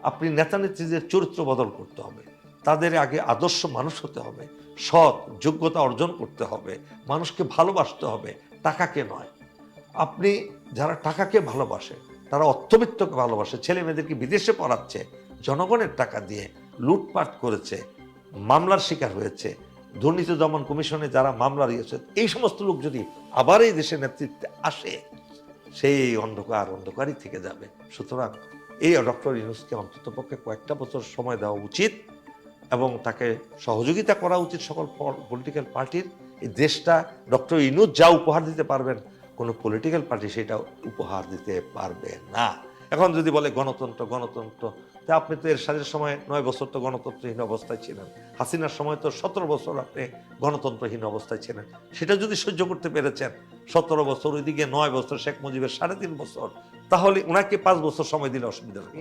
আপনি নেতা নেত্রীদের চরিত্র বদল করতে হবে, তাদের আগে আদর্শ মানুষ হতে হবে, সৎ যোগ্যতা অর্জন করতে হবে, মানুষকে ভালোবাসতে হবে, টাকাকে নয়। আপনি যারা টাকাকে ভালোবাসে, তারা অর্থবিত্তকে ভালোবাসে, ছেলে মেয়েদেরকে বিদেশে পড়াচ্ছে, জনগণের টাকা দিয়ে লুটপাট করেছে, মামলার শিকার হয়েছে, দুর্নীতি দমন কমিশনে যারা মামলা দিয়েছে, এই সমস্ত লোক যদি আবার এই দেশের নেতৃত্বে আসে, সেই অন্ধকারই থেকে যাবে। সুতরাং এই ডক্টর ইউনূসকে অন্তত পক্ষে কয়েকটা বছর সময় দেওয়া উচিত এবং তাকে সহযোগিতা করা উচিত সকল পলিটিক্যাল পার্টির। এই দেশটা ডক্টর ইউনূস যা উপহার দিতে পারবেন, কোনো পলিটিক্যাল পার্টি সেটা উপহার দিতে পারবে না। এখন যদি বলে গণতন্ত্র গণতন্ত্র, তা আপনি তো এরশাদের সময় 9 বছর তো গণতন্ত্রহীন অবস্থায় ছিলেন, হাসিনার সময় তো 17 বছর আপনি গণতন্ত্রহীন অবস্থায় ছিলেন। সেটা যদি সহ্য করতে পেরেছেন 17 বছর, ওইদিকে 9 বছর শেখ মুজিবের 3.5 বছর, তাহলে ওনাকে 5 বছর সময় দিলে অসুবিধা হবে।